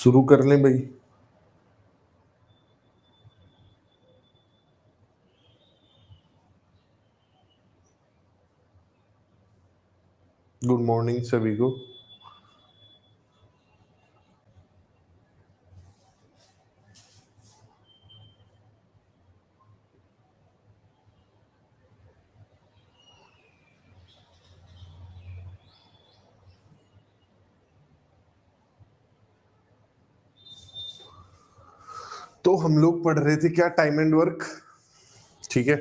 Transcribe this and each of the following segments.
शुरू कर लें भाई। गुड मॉर्निंग सभी को। तो हम लोग पढ़ रहे थे क्या, टाइम एंड वर्क। ठीक है।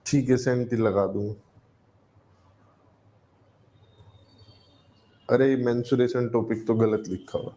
ठीक है, सेंटी लगा दूंगा। अरे मेंसुरेशन टॉपिक तो गलत लिखा हुआ।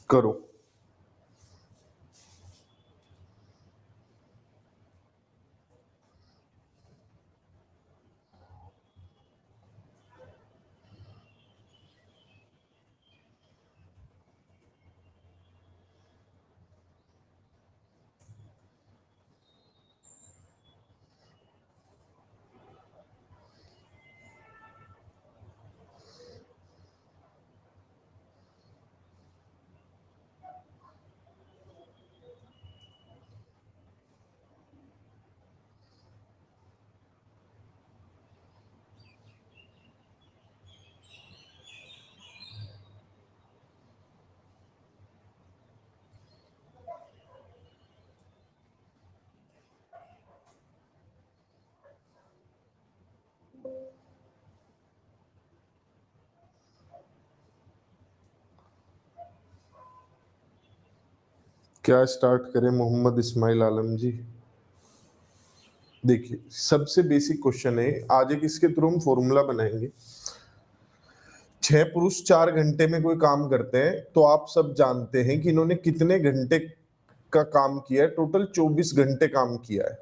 करो। क्या स्टार्ट करें मोहम्मद इस्माइल आलम जी। देखिए, सबसे बेसिक क्वेश्चन है, आज एक इसके थ्रू हम फॉर्मूला बनाएंगे। 6 पुरुष 4 घंटे में कोई काम करते हैं, तो आप सब जानते हैं कि इन्होंने कितने घंटे का काम किया है। टोटल 24 घंटे काम किया है।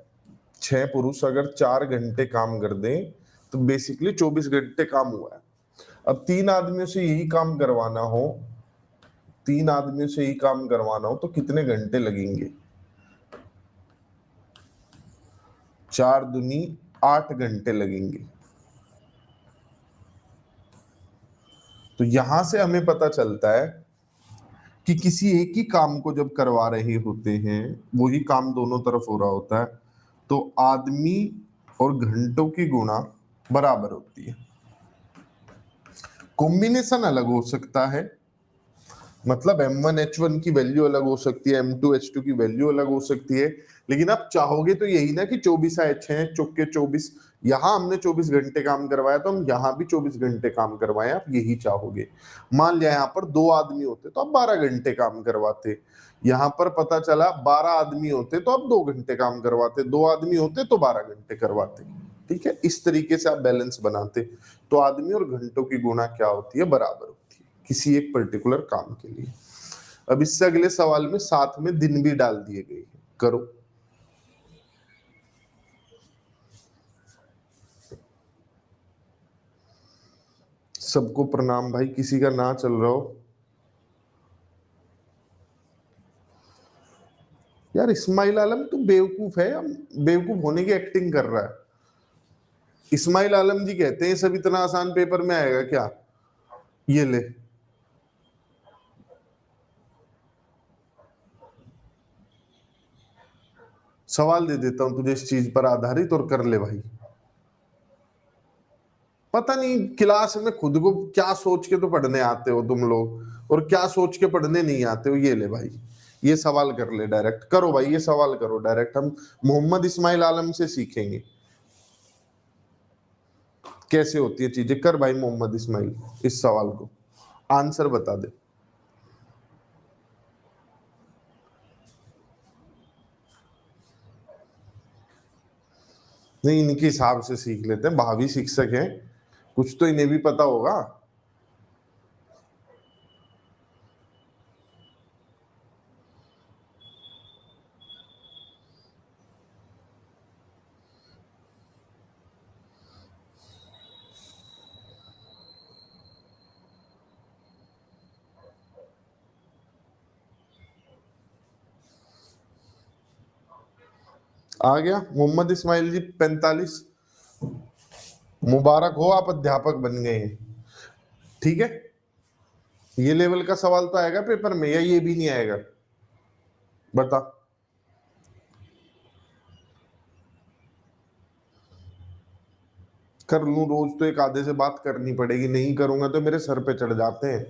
6 पुरुष अगर 4 घंटे काम कर दें तो बेसिकली 24 घंटे काम हुआ है। अब 3 आदमियों से यही काम करवाना हो, 3 आदमियों से यही काम करवाना हो तो कितने घंटे लगेंगे। 4 दूनी 8 घंटे लगेंगे। तो यहां से हमें पता चलता है कि किसी एक ही काम को जब करवा रहे होते हैं, वही काम दोनों तरफ हो रहा होता है, तो आदमी और घंटों की गुणा बराबर होती है। कॉम्बिनेशन अलग हो सकता है, मतलब M1H1 की वैल्यू अलग हो सकती है, M2H2 की वैल्यू अलग हो सकती है, लेकिन आप चाहोगे तो यही ना कि 24 आए 6 चौके 24। यहां हमने 24 घंटे काम करवाया तो हम यहां भी 24 घंटे काम करवाए, आप यही चाहोगे। मान लिया यहाँ पर 2 आदमी होते तो आप 12 घंटे काम करवाते। यहाँ पर पता चला 12 आदमी होते तो आप 2 घंटे काम करवाते, 2 आदमी होते तो 12 घंटे करवाते। ठीक है, इस तरीके से आप बैलेंस बनाते। तो आदमी और घंटों की गुणा क्या होती है, बराबर होती है किसी एक पर्टिकुलर काम के लिए। अब इससे अगले सवाल में साथ में दिन भी डाल दिए गए हैं, करो। सबको प्रणाम भाई, किसी का ना चल रहा हो। यार इस्माइल आलम तू बेवकूफ है, हम बेवकूफ होने की एक्टिंग कर रहा है। इस्माइल आलम जी कहते हैं सब इतना आसान पेपर में आएगा क्या? ये ले, सवाल दे देता हूं तुझे इस चीज पर आधारित, और कर ले भाई। पता नहीं क्लास में खुद को क्या सोच के तो पढ़ने आते हो तुम लोग, और क्या सोच के पढ़ने नहीं आते हो। ये ले भाई, ये सवाल कर ले डायरेक्ट, करो भाई ये सवाल करो डायरेक्ट, हम मोहम्मद इस्माइल आलम से सीखेंगे कैसे होती है चीजें। कर भाई मोहम्मद इस्माइल इस सवाल को, आंसर बता दे। नहीं, इनके हिसाब से सीख लेते हैं, भावी शिक्षक हैं, कुछ तो इन्हें भी पता होगा। आ गया मोहम्मद इस्माइल जी 45। मुबारक हो, आप अध्यापक बन गए हैं। ठीक है, ये लेवल का सवाल तो आएगा पेपर में, या ये भी नहीं आएगा? बता। कर लूं, रोज तो एक आधे से बात करनी पड़ेगी, नहीं करूंगा तो मेरे सर पे चढ़ जाते हैं।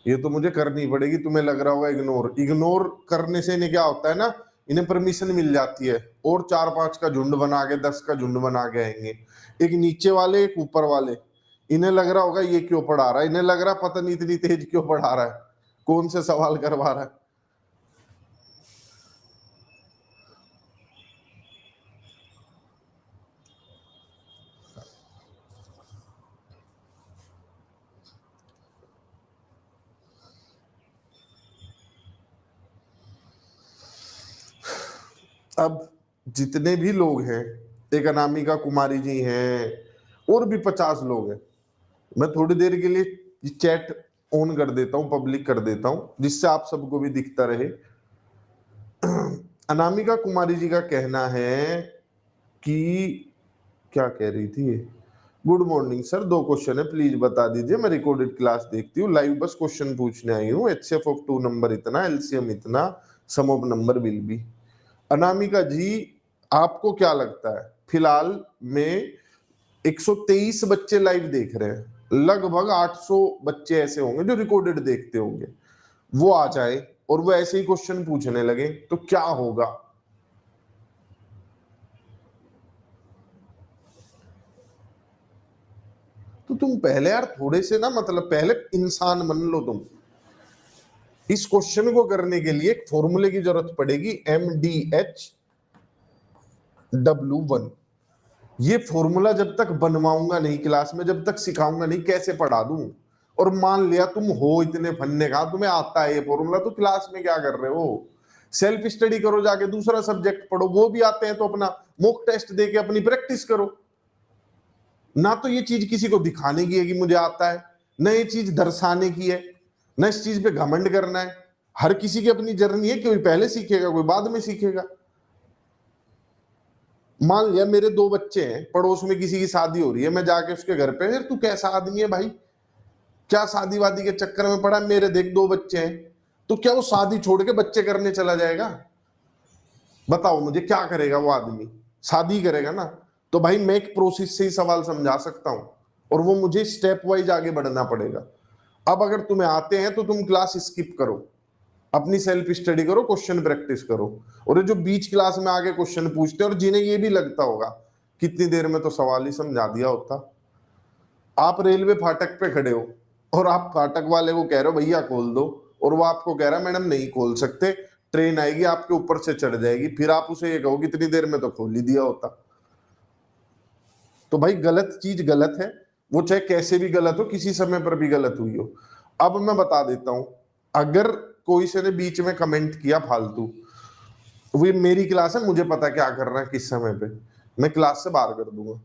ये तो मुझे करनी पड़ेगी। तुम्हें लग रहा होगा इग्नोर, इग्नोर करने से इन्हें क्या होता है ना, इन्हें परमिशन मिल जाती है, और 4-5 का झुंड बना के, 10 का झुंड बना के आएंगे, एक नीचे वाले एक ऊपर वाले। इन्हें लग रहा होगा ये क्यों पढ़ा रहा है, इन्हें लग रहा पता नहीं इतनी तेज क्यों पढ़ा रहा है, कौन से सवाल करवा रहा है। अब जितने भी लोग हैं, एक अनामिका कुमारी जी हैं, और भी 50 लोग हैं, मैं थोड़ी देर के लिए चैट ऑन कर देता हूँ, पब्लिक कर देता हूँ, जिससे आप सबको भी दिखता रहे। अनामिका कुमारी जी का कहना है कि, क्या कह रही थी ये? गुड मॉर्निंग सर, 2 क्वेश्चन है, प्लीज बता दीजिए, मैं रिकॉर्डेड क्लास देखती हूँ, लाइव बस क्वेश्चन पूछने आई हूँ। एचसीएफ ऑफ 2 नंबर इतना, एलसीएम इतना, sum of number will be. Anamika ji, आपको क्या लगता है फिलहाल में 123 बच्चे लाइव देख रहे हैं, लगभग 800 बच्चे ऐसे होंगे जो रिकॉर्डेड देखते होंगे, वो आ जाए और वो ऐसे ही क्वेश्चन पूछने लगे तो क्या होगा? तो तुम पहले यार थोड़े से ना, मतलब पहले इंसान बन लो तुम। इस क्वेश्चन को करने के लिए एक फॉर्मूले की जरूरत पड़ेगी, MDHW1। ये फॉर्मूला जब तक बनवाऊंगा नहीं क्लास में, जब तक सिखाऊंगा नहीं, कैसे पढ़ा दूं? और मान लिया तुम हो इतने फन्ने का, तुम्हें आता है ये फॉर्मूला, तो क्लास में क्या कर रहे हो? सेल्फ स्टडी करो, जाके दूसरा सब्जेक्ट पढ़ो, वो भी आते हैं तो अपना मॉक टेस्ट दे के अपनी प्रैक्टिस करो। ना तो ये चीज किसी को दिखाने की है कि मुझे आता है, ना ये चीज दर्शाने की है, ना इस चीज पे घमंड करना है। हर किसी की अपनी जर्नी है, कोई पहले सीखेगा कोई बाद में सीखेगा। मान लिया मेरे 2 बच्चे हैं, पड़ोस में किसी की शादी हो रही है, मैं जाके उसके घर पे, यार तू कैसा आदमी है भाई, क्या शादी वादी के चक्कर में पड़ा, मेरे देख 2 बच्चे हैं, तो क्या वो शादी छोड़ के बच्चे करने चला जाएगा? बताओ मुझे, क्या करेगा वो आदमी? शादी करेगा ना। तो भाई मैं एक प्रोसेस से ही सवाल समझा सकता हूं, और वो मुझे स्टेप वाइज आगे बढ़ना पड़ेगा। अब अगर तुम्हें आते हैं तो तुम क्लास स्किप करो, अपनी सेल्फ स्टडी करो, क्वेश्चन प्रैक्टिस करो। और ये जो बीच क्लास में आगे क्वेश्चन पूछते हैं, और जिन्हें ये भी लगता होगा कितनी देर में तो सवाल ही समझा दिया होता। आप रेलवे फाटक पे खड़े हो, और आप फाटक वाले को कह रहे हो भैया खोल दो, और वो आपको कह रहा है मैडम नहीं खोल सकते, ट्रेन आएगी आपके ऊपर से चढ़ जाएगी, फिर आप उसे ये कहो कितनी देर में तो खोल ही दिया होता। तो भाई गलत चीज गलत है, वो चाहे कैसे भी गलत हो, किसी समय पर भी गलत हुई हो। अब मैं बता देता हूं, अगर कोई से ने बीच में कमेंट किया फालतू, वो मेरी क्लास है, मुझे पता क्या करना है किस समय पे, मैं क्लास से बाहर कर दूंगा।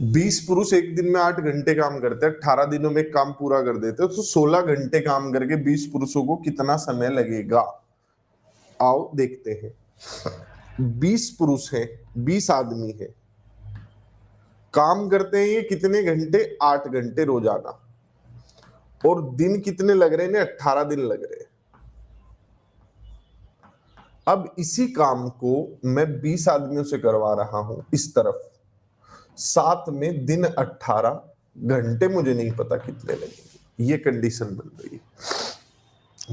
20 पुरुष एक दिन में 8 घंटे काम करते हैं, 18 दिनों में काम पूरा कर देते हैं, तो 16 घंटे काम करके 20 पुरुषों को कितना समय लगेगा? आओ देखते हैं। 20 पुरुष हैं, 20 आदमी है, काम करते हैं ये कितने घंटे? 8 घंटे रोजाना, और दिन कितने लग रहे हैं? 18 दिन लग रहे हैं। अब इसी काम को मैं 20 आदमियों से करवा रहा हूं इस तरफ, साथ में दिन 18, घंटे मुझे नहीं पता कितने लगेंगे, ये कंडीशन बन रही है।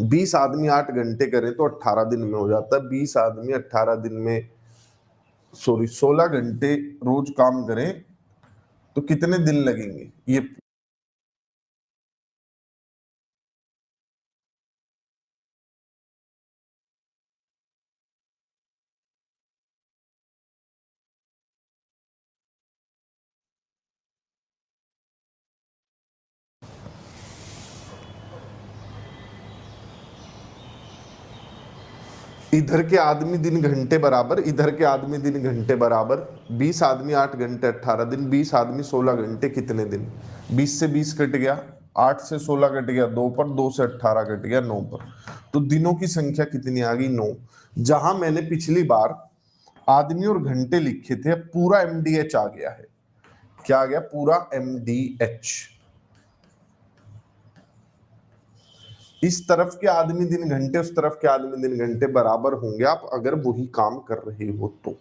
20 आदमी 8 घंटे करें तो 18 दिन में हो जाता है। 20 आदमी 18 दिन में 16 घंटे रोज काम करें तो कितने दिन लगेंगे? ये इधर के आदमी दिन घंटे बराबर, इधर के आदमी दिन घंटे बराबर, 20 आदमी 8 घंटे 18 दिन, 20 आदमी 16 घंटे कितने दिन? 20 से 20 कट गया, 8 से 16 कट गया 2 पर, 2 से 18 कट गया 9 पर, तो दिनों की संख्या कितनी आ गई? 9। जहां मैंने पिछली बार आदमी और घंटे लिखे थे, पूरा MDH आ गया है। क्या आ गया? पूरा MDH। इस तरफ के आदमी दिन घंटे, उस तरफ के आदमी दिन घंटे बराबर होंगे आप अगर वही काम कर रहे हो तो।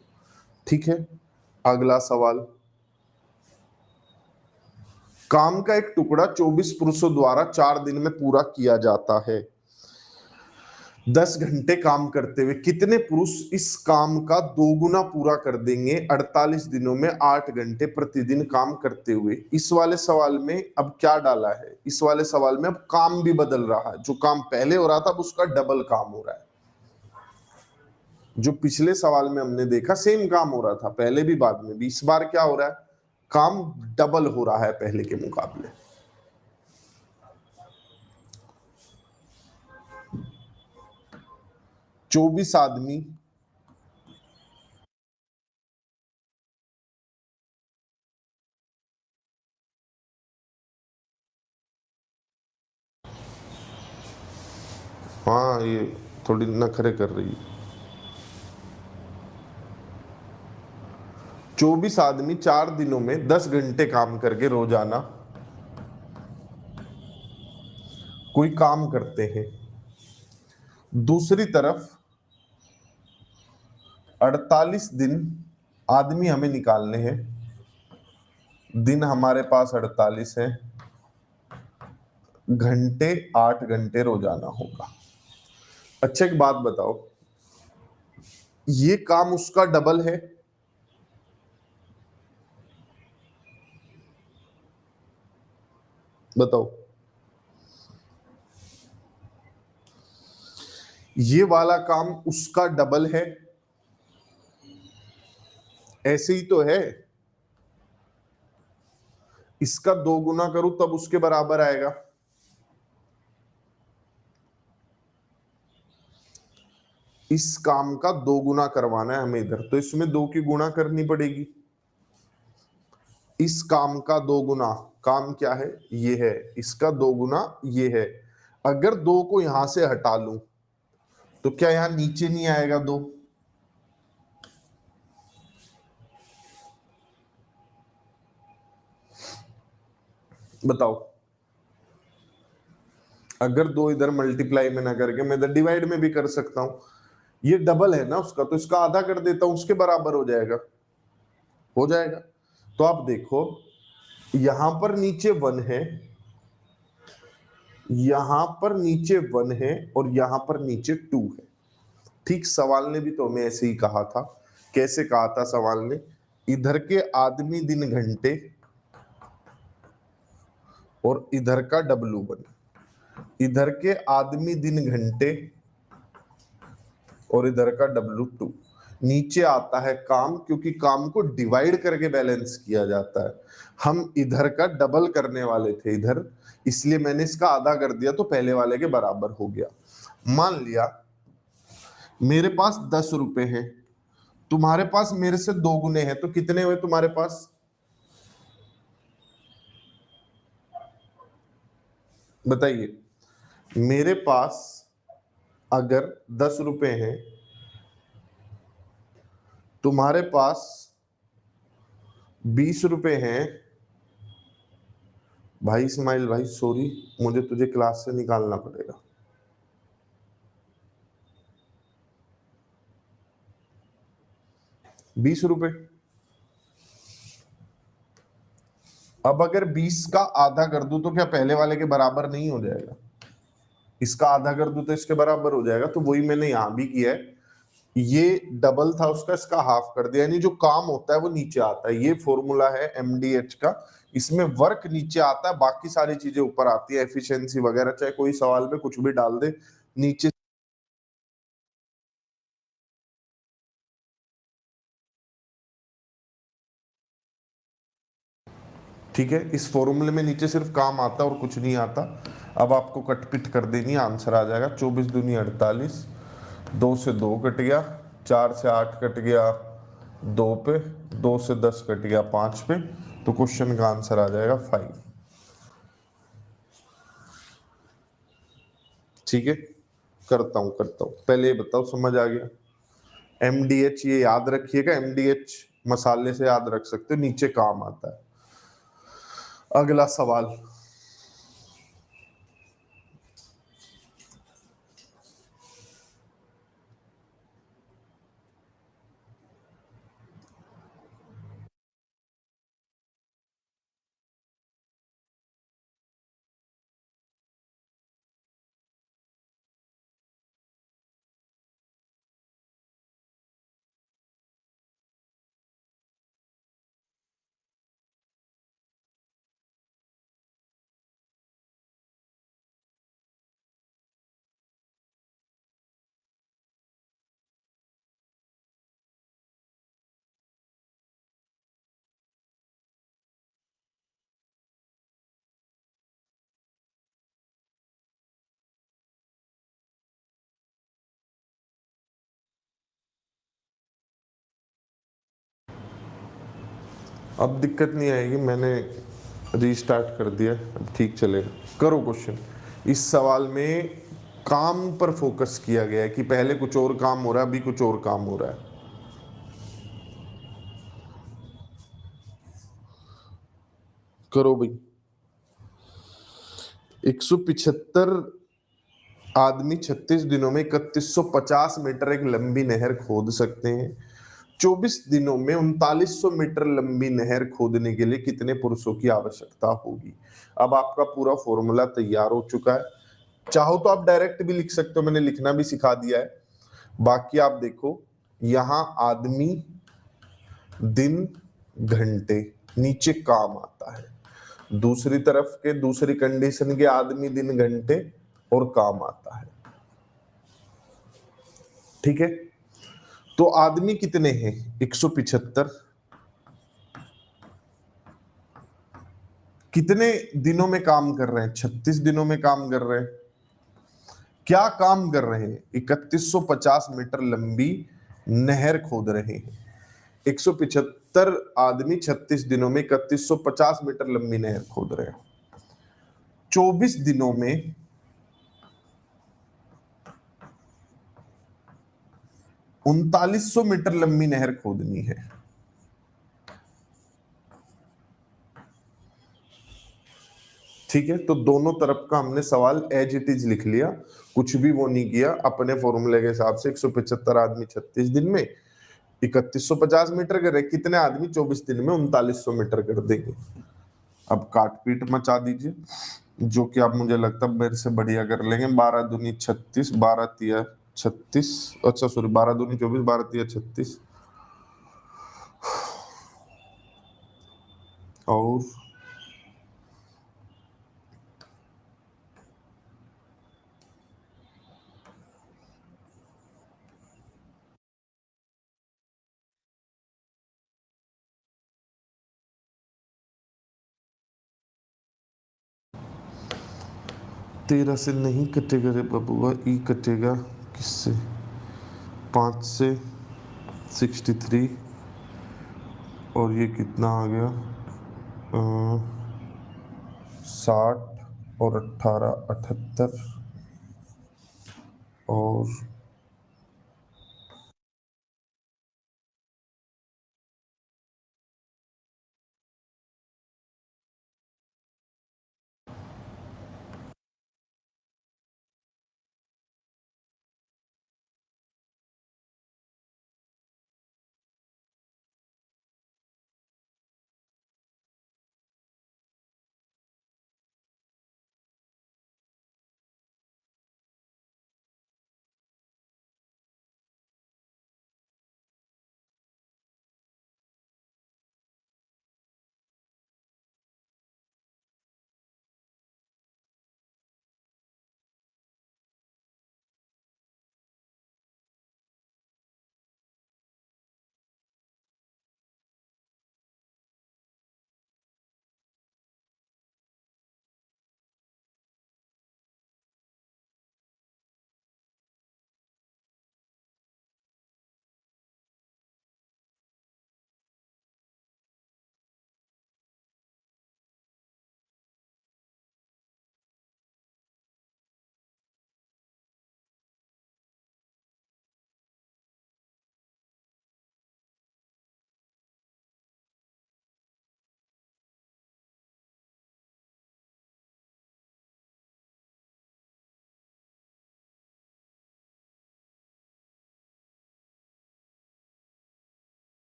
ठीक है, अगला सवाल। काम का एक टुकड़ा 24 पुरुषों द्वारा 4 दिन में पूरा किया जाता है। 10 घंटे काम करते हुए कितने पुरुष इस काम का 2 गुना पूरा कर देंगे 48 दिनों में 8 घंटे प्रतिदिन काम करते हुए? इस वाले सवाल में अब क्या डाला है? इस वाले सवाल में अब काम भी बदल रहा है। जो काम पहले हो रहा था अब उसका डबल काम हो रहा है। जो पिछले सवाल में हमने देखा सेम काम हो रहा था पहले भी बाद में भी, इस बार क्या हो रहा है? काम डबल हो रहा है पहले के मुकाबले। चौबीस आदमी हाँ ये थोड़ी नखरे कर रही है। 24 आदमी 4 दिनों में 10 घंटे काम करके रोजाना कोई काम करते हैं। दूसरी तरफ 48 दिन आदमी हमें निकालने हैं। दिन हमारे पास 48 है, घंटे 8 घंटे रोजाना होगा। अच्छा एक बात बताओ, ये काम उसका डबल है? बताओ, ये वाला काम उसका डबल है? ऐसे ही तो है, इसका 2 गुना करूं तब उसके बराबर आएगा। इस काम का 2 गुना करवाना है हमें इधर, तो इसमें 2 की गुणा करनी पड़ेगी। इस काम का 2 गुना, काम क्या है? ये है, इसका 2 गुना ये है। अगर 2 को यहां से हटा लूं तो क्या यहां नीचे नहीं आएगा 2? बताओ, अगर 2 इधर मल्टीप्लाई में ना करके मैं इधर डिवाइड में भी कर सकता हूं। ये डबल है ना उसका, तो इसका आधा कर देता हूं, उसके बराबर हो जाएगा। हो जाएगा। तो आप देखो, यहां पर नीचे 1 है, यहां पर नीचे 1 है, और यहां पर नीचे 2 है। ठीक, सवाल ने भी तो हमें ऐसे ही कहा था। कैसे कहा था सवाल ने? इधर के आदमी दिन घंटे और इधर का W1, इधर के आदमी दिन घंटे और इधर का W2। नीचे आता है काम, क्योंकि काम को डिवाइड करके बैलेंस किया जाता है। हम इधर का डबल करने वाले थे इधर, इसलिए मैंने इसका आधा कर दिया तो पहले वाले के बराबर हो गया। मान लिया मेरे पास 10 रुपए हैं, तुम्हारे पास मेरे से 2 गुने हैं, तो कितने हुए तुम्हारे पास? बताइए, मेरे पास अगर 10 रुपए हैं, तुम्हारे पास 20 रुपए हैं। भाई इस्माइल भाई सॉरी, मुझे तुझे क्लास से निकालना पड़ेगा। 20 रुपए। अब अगर 20 का आधा कर दूं तो क्या पहले वाले के बराबर नहीं हो जाएगा? इसका आधा कर दूं तो इसके बराबर हो जाएगा। तो वही मैंने यहां भी किया है, ये डबल था उसका, इसका हाफ कर दिया, यानी जो काम होता है वो नीचे आता है। ये फॉर्मूला है एमडीएच का, इसमें वर्क नीचे आता है, बाकी सारी चीजें ऊपर आती है, एफिशिएंसी वगैरह, चाहे कोई सवाल में कुछ भी डाल दे नीचे। ठीक है, इस फॉर्मूले में नीचे सिर्फ काम आता है और कुछ नहीं आता। अब आपको कटपिट कर देनी है, आंसर आ जाएगा 24 दूनी 48, 2 से 2 कट गया, 4 से 8 कट गया 2 पे, 2 से 10 कट गया 5 पे, तो क्वेश्चन का आंसर आ जाएगा 5। ठीक है, करता हूं, पहले ये बताओ समझ आ गया? एमडीएच ये याद रखिएगा, एमडीएच मसाले से याद रख सकते हो, नीचे काम आता है। अगला सवाल, अब दिक्कत नहीं आएगी, मैंने रीस्टार्ट कर दिया, अब ठीक चलेगा। करो क्वेश्चन। इस सवाल में काम पर फोकस किया गया है कि पहले कुछ और काम हो रहा है, अभी कुछ और काम हो रहा है। करो भाई। 175 आदमी 36 दिनों में 3150 मीटर एक लंबी नहर खोद सकते हैं। 24 दिनों में 3900 मीटर लंबी नहर खोदने के लिए कितने पुरुषों की आवश्यकता होगी? अब आपका पूरा फॉर्मूला तैयार हो चुका है, चाहो तो आप डायरेक्ट भी लिख सकते हो, मैंने लिखना भी सिखा दिया है। बाकी आप देखो, यहां आदमी, दिन, घंटे, नीचे काम आता है। दूसरी तरफ के दूसरी कंडीशन के आदमी, दिन, घंटे और काम आता है। ठीक है, तो आदमी कितने हैं? 175। कितने दिनों में काम कर रहे हैं? 36 दिनों में काम कर रहे हैं। क्या काम कर रहे हैं? 3150 मीटर लंबी नहर खोद रहे हैं। 175 आदमी 36 दिनों में 3150 मीटर लंबी नहर खोद रहे हैं। 24 दिनों में 3900 मीटर लंबी नहर खोदनी है। ठीक है, तो दोनों तरफ का हमने सवाल एज इट इज लिख लिया, कुछ भी वो नहीं किया, अपने फॉर्मूले के हिसाब से। 175 आदमी 36 दिन में 3150 मीटर कर रहे, कितने आदमी 24 दिन में 3900 मीटर कर देंगे। अब काट पीट मचा दीजिए, जो कि आप मुझे लगता है मेरे से बढ़िया कर लेंगे। 12 दूनी 36, 12 तिया 36, अच्छा सॉरी 12 दूनी 24, 12 तिया 36 और 13 से नहीं कटेगा रे बबुआ, ई कटेगा किससे? 5 से 63 और ये कितना आ गया? 60 और 1878 और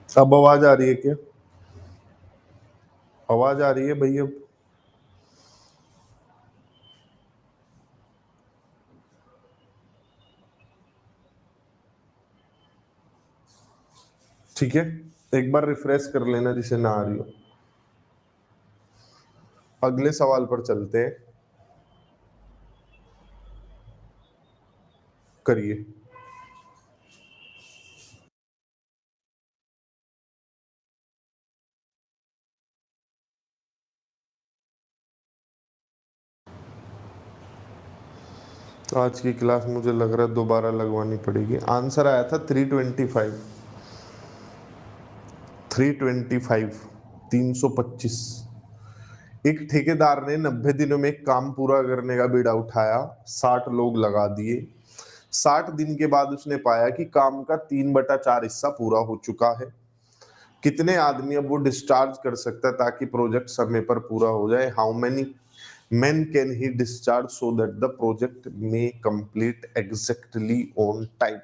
अब आवाज आ रही है क्या? आवाज आ रही है भैया? ठीक है, एक बार रिफ्रेश कर लेना जिसे ना आ रही हो। अगले सवाल पर चलते हैं, करिए। आज की क्लास मुझे लग रहा है दोबारा लगवानी पड़ेगी। आंसर आया था 325। 325, 325। एक ठेकेदार ने 90 दिनों में काम पूरा करने का बीड़ा उठाया, 60 लोग लगा दिए। 60 दिन के बाद उसने पाया कि काम का 3/4 हिस्सा पूरा हो चुका है। कितने आदमी अब वो डिस्चार्ज कर सकता है ताकि प्रोजेक्ट समय पर पूरा हो जाए? How many men can he discharge so that the project may complete exactly on time?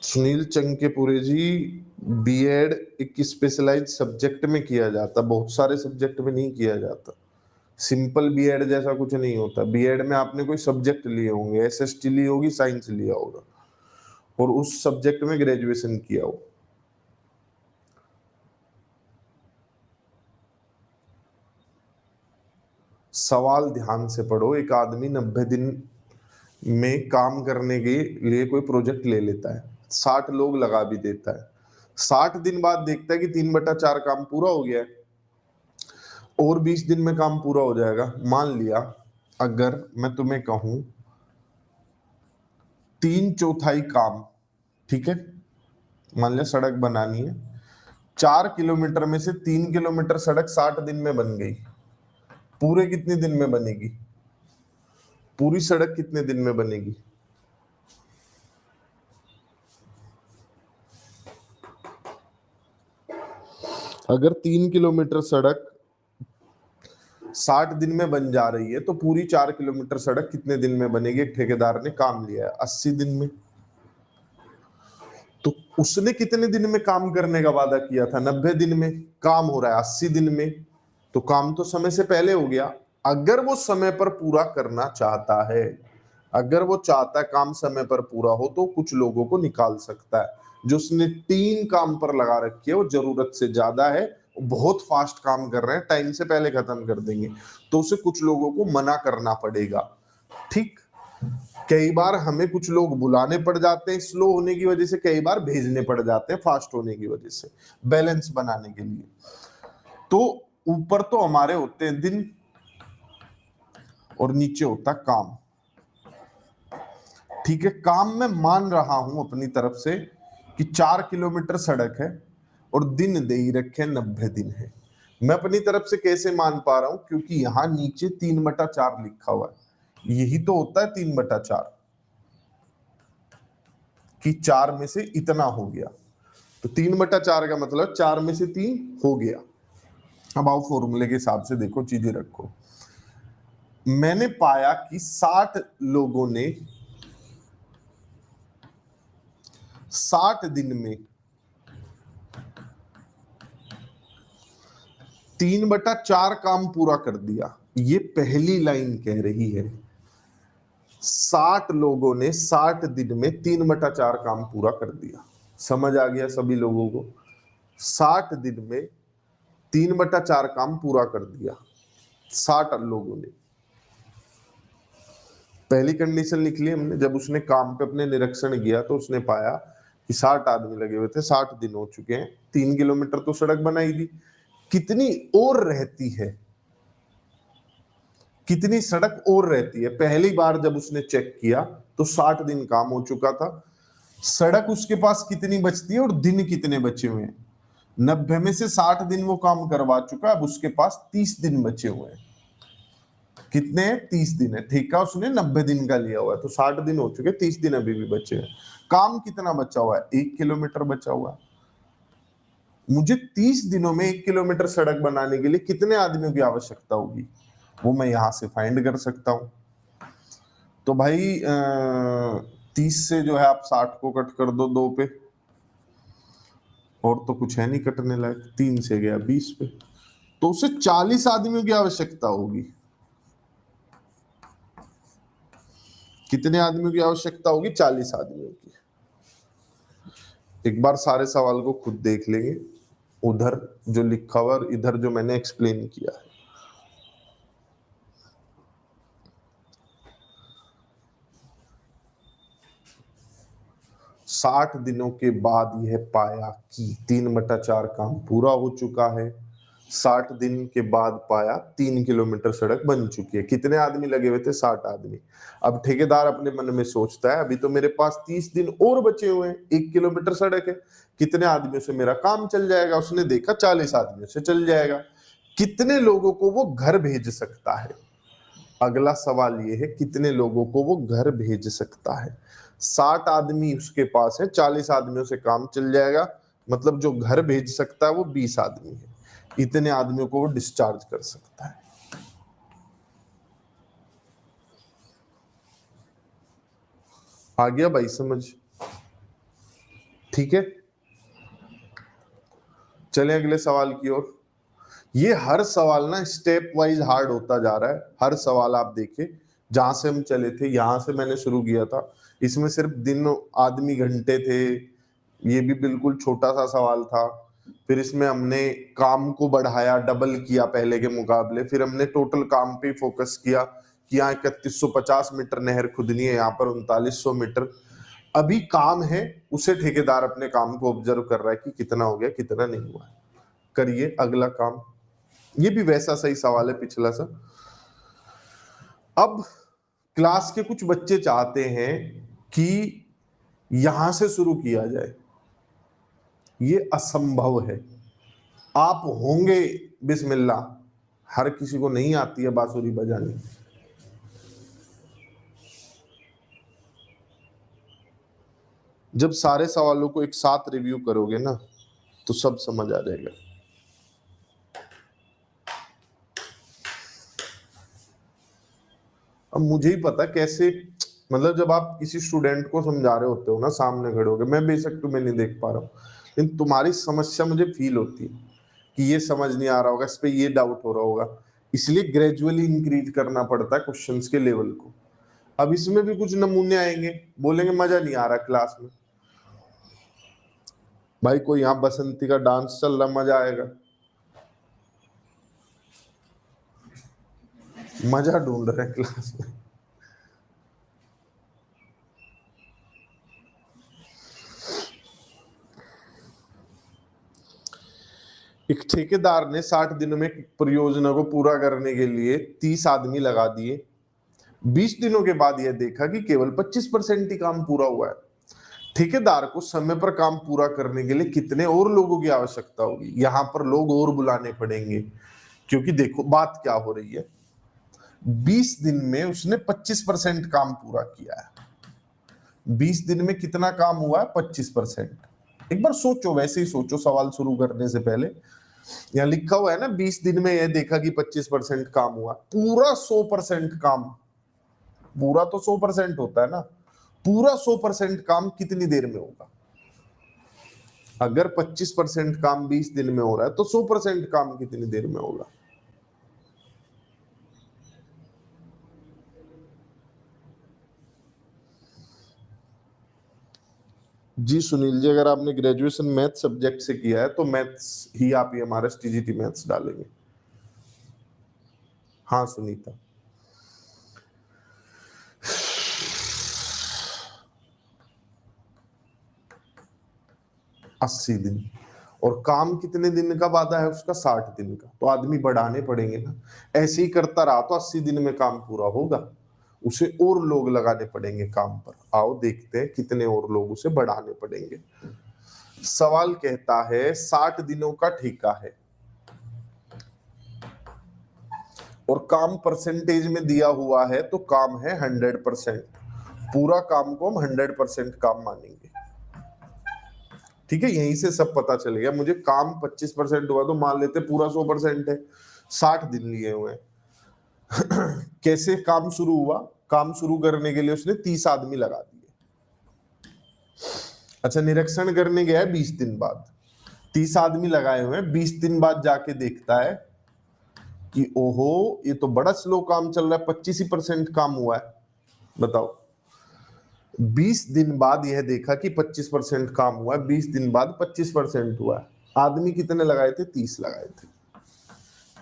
Sunil Chankepure ji, BEd एक स्पेशलाइज सब्जेक्ट में किया जाता, बहुत सारे सब्जेक्ट में नहीं किया जाता। सिंपल बीएड जैसा कुछ नहीं होता। बीएड में आपने कोई सब्जेक्ट लिए होंगे, एसएसटी ली होगी, साइंस लिया होगा और उस सब्जेक्ट में ग्रेजुएशन किया हो। सवाल ध्यान से पढ़ो। एक आदमी 90 दिन में काम करने के लिए कोई प्रोजेक्ट ले लेता है, 60 लोग लगा भी देता है। 60 दिन बाद देखता है कि 3/4 काम पूरा हो गया है और 20 दिन में काम पूरा हो जाएगा। मान लिया अगर मैं तुम्हें कहूं 3/4 काम, ठीक है, मान लिया सड़क बनानी है, 4 किलोमीटर में से 3 किलोमीटर सड़क 60 दिन में बन गई, पूरे कितने दिन में बनेगी? पूरी सड़क कितने दिन में बनेगी? अगर 3 किलोमीटर सड़क 60 दिन में बन जा रही है तो पूरी 4 किलोमीटर सड़क कितने दिन में बनेगी? एक ठेकेदार ने काम लिया है 80 दिन में। तो उसने कितने दिन में काम करने का वादा किया था? 90 दिन में। काम हो रहा है 80 दिन में, तो काम तो समय से पहले हो गया। अगर वो समय पर पूरा करना चाहता है, अगर वो चाहता है काम समय पर पूरा हो, तो कुछ लोगों को निकाल सकता है। जो उसने 3 काम पर लगा रखी है वो जरूरत से ज्यादा है, बहुत फास्ट काम कर रहे हैं, टाइम से पहले खत्म कर देंगे, तो उसे कुछ लोगों को मना करना पड़ेगा। ठीक, कई बार हमें कुछ लोग बुलाने पड़ जाते हैं स्लो होने की वजह से, कई बार भेजने पड़ जाते हैं फास्ट होने की वजह से, बैलेंस बनाने के लिए। तो ऊपर तो हमारे होते हैं दिन और नीचे होता काम। ठीक है, काम में मान रहा हूं अपनी तरफ से कि 4 किलोमीटर सड़क है और दिन दे ही रखे 90 दिन है। मैं अपनी तरफ से कैसे मान पा रहा हूं, क्योंकि यहां नीचे 3/4 लिखा हुआ है, यही तो होता है 3/4 कि 4 में से इतना हो गया, तो 3/4 का मतलब 4 में से 3 हो गया। अब आओ फॉर्मूले के हिसाब से देखो, चीजें रखो। मैंने पाया कि 60 लोगों ने 60 दिन में 3/4 काम पूरा कर दिया। ये पहली लाइन कह रही है 60 लोगों ने 60 दिन में 3/4 काम पूरा कर दिया। समझ आ गया सभी लोगों को? 60 दिन में 3/4 काम पूरा कर दिया 60 लोगों ने। पहली कंडीशन लिख ली हमने, जब उसने काम पे अपने निरीक्षण किया तो उसने पाया कि 60 आदमी लगे हुए थे, 60 दिन हो चुके हैं, 3 किलोमीटर तो सड़क बनाई दी, कितनी और रहती है, कितनी सड़क और रहती है। पहली बार जब उसने चेक किया तो 60 दिन काम हो चुका था, सड़क उसके पास कितनी बचती है और दिन कितने बचे हुए हैं। 90 में से 60 दिन वो काम करवा चुका, अब उसके पास 30 दिन बचे हुए हैं। कितने? 30 दिन है। ठेका उसने 90 दिन का लिया हुआ है, तो 60 दिन हो चुके, 30 दिन अभी भी बचे हैं। काम कितना बचा हुआ है? 1 किलोमीटर बचा हुआ है। मुझे 30 दिनों में 1 किलोमीटर सड़क बनाने के लिए कितने आदमियों की आवश्यकता होगी, वो मैं यहां से फाइंड कर सकता हूं। तो भाई 30 से जो है आप 60 को कट कर दो 2 पे, और तो कुछ है नहीं कटने लायक, 3 से गया 20 पे, तो उसे 40 आदमियों की आवश्यकता होगी। कितने आदमियों की आवश्यकता होगी? 40 आदमियों की। एक बार सारे सवाल को खुद देख लेंगे, उधर जो लिखा हुआ और इधर जो मैंने एक्सप्लेन किया है। साठ दिनों के बाद यह पाया कि 3/4 काम पूरा हो चुका है। 60 दिन के बाद पाया 3 किलोमीटर सड़क बन चुकी है। कितने आदमी लगे हुए थे? 60 आदमी। अब ठेकेदार अपने मन में सोचता है अभी तो मेरे पास 30 दिन और बचे हुए हैं, 1 किलोमीटर सड़क है, कितने आदमियों से मेरा काम चल जाएगा? उसने देखा 40 आदमियों से चल जाएगा। कितने लोगों को वो घर भेज सकता है? अगला सवाल ये है, कितने लोगों को वो घर भेज सकता है? 60 आदमी उसके पास है, 40 आदमियों से काम चल जाएगा, मतलब जो घर भेज सकता है वो 20 आदमी है। इतने आदमियों को वो डिस्चार्ज कर सकता है। आ गया भाई समझ? ठीक है, चले अगले सवाल की ओर। ये हर सवाल ना स्टेप वाइज हार्ड होता जा रहा है। हर सवाल आप देखिए, जहां से हम चले थे, यहां से मैंने शुरू किया था, इसमें सिर्फ दिन आदमी घंटे थे, ये भी बिल्कुल छोटा सा सवाल था। फिर इसमें हमने काम को बढ़ाया, डबल किया पहले के मुकाबले, फिर हमने टोटल काम पे फोकस किया कि यहाँ 3150 मीटर नहर खुदनी है, यहाँ पर 3900 मीटर। अभी काम है, उसे ठेकेदार अपने काम को ऑब्जर्व कर रहा है कि कितना हो गया कितना नहीं हुआ है। करिए अगला काम। ये भी वैसा सही सवाल है पिछला सा। अब क्लास के कुछ बच्चे चाहते हैं कि यहां से शुरू किया जाए, ये असंभव है। आप होंगे बिस्मिल्लाह, हर किसी को नहीं आती है बांसुरी बजानी। जब सारे सवालों को एक साथ रिव्यू करोगे ना तो सब समझ आ जाएगा। अब मुझे ही पता कैसे, मतलब जब आप किसी स्टूडेंट को समझा रहे होते हो ना, सामने खड़े होगे, मैं बेशक तुम्हें नहीं देख पा रहा हूँ, लेकिन तुम्हारी समस्या मुझे फील होती है कि ये समझ नहीं आ रहा होगा, इस पे ये डाउट हो रहा होगा, इसलिए ग्रेजुअली इंक्रीज करना पड़ता है क्वेश्चंस के लेवल को। अब इसमें भी कुछ नमूने आएंगे, बोलेंगे मजा नहीं आ रहा क्लास में। भाई कोई यहाँ बसंती का डांस चल रहा, मजा आएगा? मजा ढूंढ रहे हैं क्लास में। एक ठेकेदार ने 60 दिनों में परियोजना को पूरा करने के लिए 30 आदमी लगा दिए। 20 दिनों के बाद यह देखा कि केवल 25% ही काम पूरा हुआ है। ठेकेदार को समय पर काम पूरा करने के लिए कितने और लोगों की आवश्यकता होगी? यहां पर लोग और बुलाने पड़ेंगे, क्योंकि देखो बात क्या हो रही है। 20 दिन में उसने 25% काम पूरा किया है। 20 दिन में कितना काम हुआ है? 25%। एक बार सोचो, वैसे ही सोचो सवाल शुरू करने से पहले। यहाँ लिखा हुआ है ना 20 दिन में यह देखा कि 25% काम हुआ। पूरा 100% काम, पूरा तो 100% होता है ना, पूरा 100% काम कितनी देर में होगा? अगर 25% काम 20 दिन में हो रहा है तो 100% काम कितनी देर में होगा? जी सुनील जी, अगर आपने ग्रेजुएशन मैथ सब्जेक्ट से किया है तो मैथ्स ही आप ये हमारा टीजीटी मैथ्स डालेंगे। हाँ सुनीता। 80 दिन। और काम कितने दिन का वादा है उसका? 60 दिन का। तो आदमी बढ़ाने पड़ेंगे ना। ऐसे ही करता रहा तो 80 दिन में काम पूरा होगा। उसे और लोग लगाने पड़ेंगे काम पर। आओ देखते हैं कितने और लोग उसे बढ़ाने पड़ेंगे। सवाल कहता है 60 दिनों का ठेका है और काम परसेंटेज में दिया हुआ है, तो काम है 100%। पूरा काम को हम 100% काम मानेंगे। ठीक है, यहीं से सब पता चल गया मुझे। काम 25% हुआ तो मान लेते पूरा 100% है। 60 दिन लिए हुए हैं। कैसे काम शुरू हुआ? काम शुरू करने के लिए उसने 30 आदमी लगा दिए। अच्छा, निरीक्षण करने गया है 20 दिन बाद, 30 आदमी लगाए हुए हैं। 20 दिन बाद जाके देखता है कि ओहो, ये तो बड़ा स्लो काम चल रहा है, 25% काम हुआ है। बताओ, 20 दिन बाद यह देखा कि 25% काम हुआ है। 20 दिन बाद 25% हुआ है। आदमी कितने लगाए थे? 30 लगाए थे।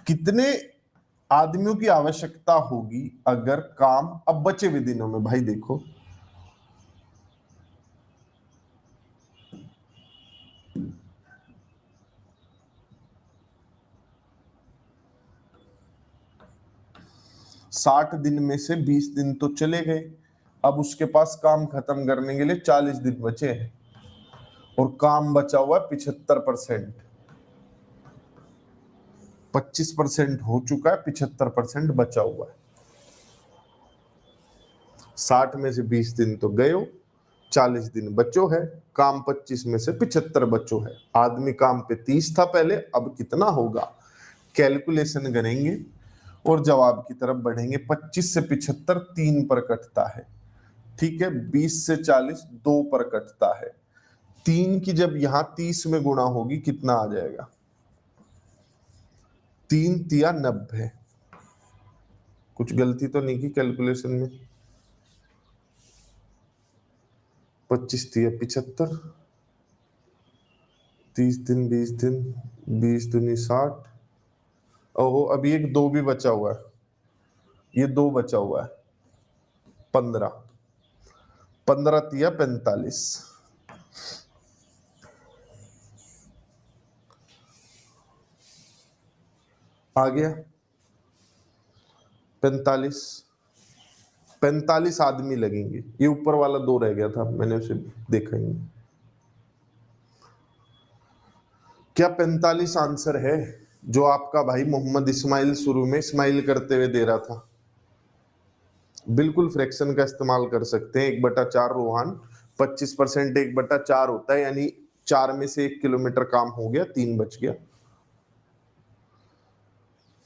कितने आदमियों की आवश्यकता होगी अगर काम अब बचे हुए दिनों में? भाई देखो, साठ दिन में से 20 दिन तो चले गए। अब उसके पास काम खत्म करने के लिए 40 दिन बचे हैं और काम बचा हुआ है 75%। 25% हो चुका है, 75% बचा हुआ है। 60 में से 20 दिन तो गए हो, 40 दिन बचो है। काम 25 में से 75 बचो है। आदमी काम पे 30 था पहले, अब कितना होगा? कैलकुलेशन करेंगे और जवाब की तरफ बढ़ेंगे। 25 से 75 3 पर कटता है। ठीक है, 20 से 40 2 पर कटता है। 3 की जब यहां 30 में गुणा होगी कितना आ जाएगा? 3 तिया 90। कुछ गलती तो नहीं की कैलकुलेशन में? 25 तिया 75, 30 दिन 20 दिन, 20 दूनी 60। ओहो, अभी एक 2 भी बचा हुआ है। ये 2 बचा हुआ है। 15, 15 तिया 45। आ गया 45। 45 आदमी लगेंगे। ये ऊपर वाला 2 रह गया था, मैंने उसे देखा ही नहीं। क्या 45 आंसर है जो आपका भाई मोहम्मद इस्माइल शुरू में स्माइल करते हुए दे रहा था? बिल्कुल फ्रैक्शन का इस्तेमाल कर सकते हैं। 1/4 रोहान, 25% 1/4 होता है, यानी 4 में से 1 किलोमीटर काम हो गया, 3 बच गया।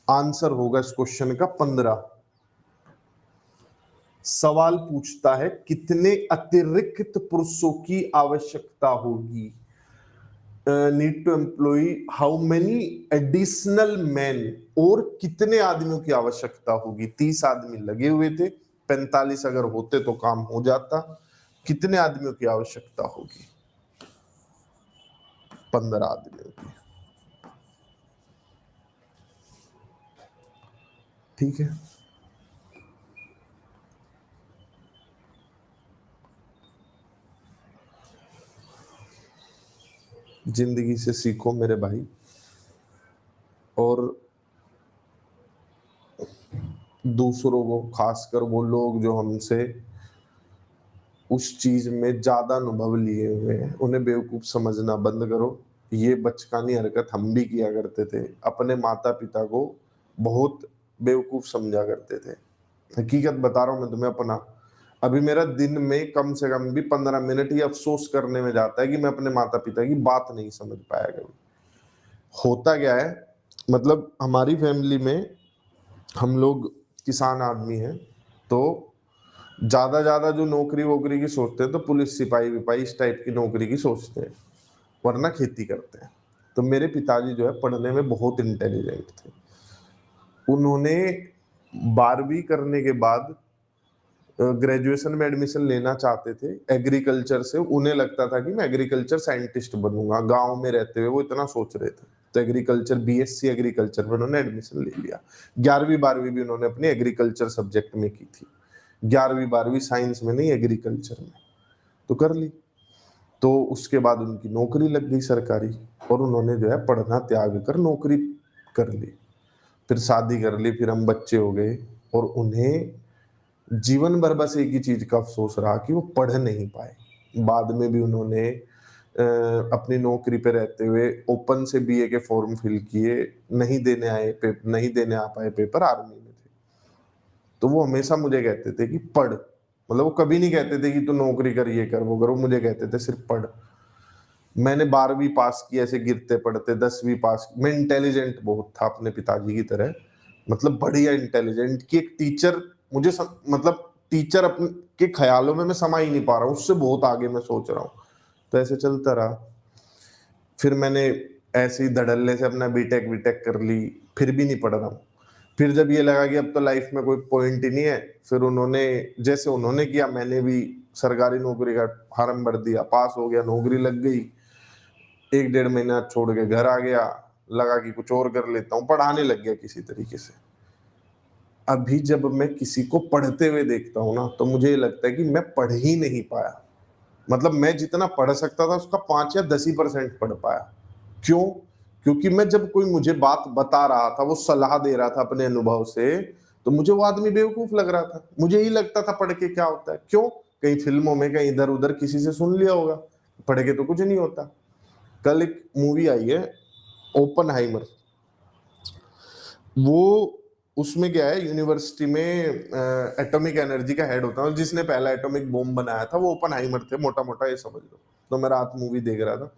आंसर होगा इस क्वेश्चन का 15। सवाल पूछता है कितने अतिरिक्त पुरुषों की आवश्यकता होगी? Need to employ how many additional man. और कितने आदमियों की आवश्यकता होगी? 30 आदमी लगे हुए थे, 45 अगर होते तो काम हो जाता। कितने आदमियों की आवश्यकता होगी? 15 आदमियों की। ठीक है, जिंदगी से सीखो मेरे भाई, और दूसरों को, खासकर वो लोग जो हमसे उस चीज में ज्यादा अनुभव लिए हुए हैं, उन्हें बेवकूफ समझना बंद करो। ये बचकानी हरकत हम भी किया करते थे, अपने माता पिता को बहुत बेवकूफ समझा करते थे। हकीकत बता रहा हूं मैं तुम्हें अपना। अभी मेरा दिन में कम से कम भी 15 मिनट ही अफसोस करने में जाता है कि मैं अपने माता पिता की बात नहीं समझ पाया कभी। होता क्या है, मतलब हमारी फैमिली में हम लोग किसान आदमी हैं, तो ज्यादा जो नौकरी वोकरी की सोचते हैं तो पुलिस सिपाही विपाही इस टाइप की नौकरी की सोचते हैं, वरना खेती करते हैं। तो मेरे पिताजी जो है पढ़ने में बहुत इंटेलिजेंट थे। उन्होंने 12वीं करने के बाद ग्रेजुएशन में एडमिशन लेना चाहते थे एग्रीकल्चर से। उन्हें लगता था कि मैं एग्रीकल्चर साइंटिस्ट बनूंगा, गांव में रहते हुए वो इतना सोच रहे थे। तो एग्रीकल्चर, बीएससी एग्रीकल्चर में उन्होंने एडमिशन ले लिया। 11वीं 12वीं भी उन्होंने अपनी एग्रीकल्चर सब्जेक्ट में की थी। 11वीं 12वीं साइंस में नहीं, एग्रीकल्चर में तो कर ली। तो उसके बाद उनकी नौकरी लग गई सरकारी, और उन्होंने जो है पढ़ना त्याग कर नौकरी कर ली। फिर शादी कर ली, फिर हम बच्चे हो गए, और उन्हें जीवन भर बस एक ही चीज का अफसोस रहा कि वो पढ़ नहीं पाए। बाद में भी उन्होंने अपनी नौकरी पे रहते हुए ओपन से बीए के फॉर्म फिल किए, नहीं देने आ पाए पेपर, आर्मी में थे। तो वो हमेशा मुझे कहते थे कि पढ़, मतलब वो कभी नहीं कहते थे कि तू नौकरी कर, ये कर, वो कर, वो मुझे कहते थे सिर्फ पढ़। मैंने 12वीं पास की ऐसे गिरते पढ़ते, 10वीं पास की। मैं इंटेलिजेंट बहुत था अपने पिताजी की तरह, मतलब बढ़िया इंटेलिजेंट, कि एक टीचर मतलब टीचर अपने के ख्यालों में मैं समा ही नहीं पा रहा हूँ, उससे बहुत आगे मैं सोच रहा हूँ। तो ऐसे चलता रहा। फिर मैंने ऐसे ही धड़ल्ले से अपना बीटेक वीटेक कर ली, फिर भी नहीं पढ़ रहा हूँ। फिर जब ये लगा कि अब तो लाइफ में कोई पॉइंट ही नहीं है, फिर उन्होंने, जैसे उन्होंने किया, मैंने भी सरकारी नौकरी का फार्म भर दिया, पास हो गया, नौकरी लग गई। 1 डेढ़ महीना छोड़ के घर आ गया, लगा कि कुछ और कर लेता हूँ, पढ़ाने लग गया किसी तरीके से। अभी जब मैं किसी को पढ़ते हुए देखता हूँ ना, तो मुझे ये लगता है कि मैं पढ़ ही नहीं पाया। मतलब मैं जितना पढ़ सकता था उसका 5 या 10 ही % पढ़ पाया। क्यों? क्योंकि मैं, जब कोई मुझे बात बता रहा था, वो सलाह दे रहा था अपने अनुभव से, तो मुझे वो आदमी बेवकूफ लग रहा था। मुझे ही लगता था पढ़ के क्या होता है। क्यों? कहीं फिल्मों में, कहीं इधर उधर किसी से सुन लिया होगा, पढ़ के तो कुछ नहीं होता। कल एक मूवी आई है ओपनहाइमर, वो, उसमें क्या है, यूनिवर्सिटी में एटॉमिक एनर्जी का हेड होता है, और जिसने पहला एटॉमिक बॉम्ब बनाया था वो ओपनहाइमर थे, मोटा मोटा ये समझ लो। तो मैं रात मूवी देख रहा था,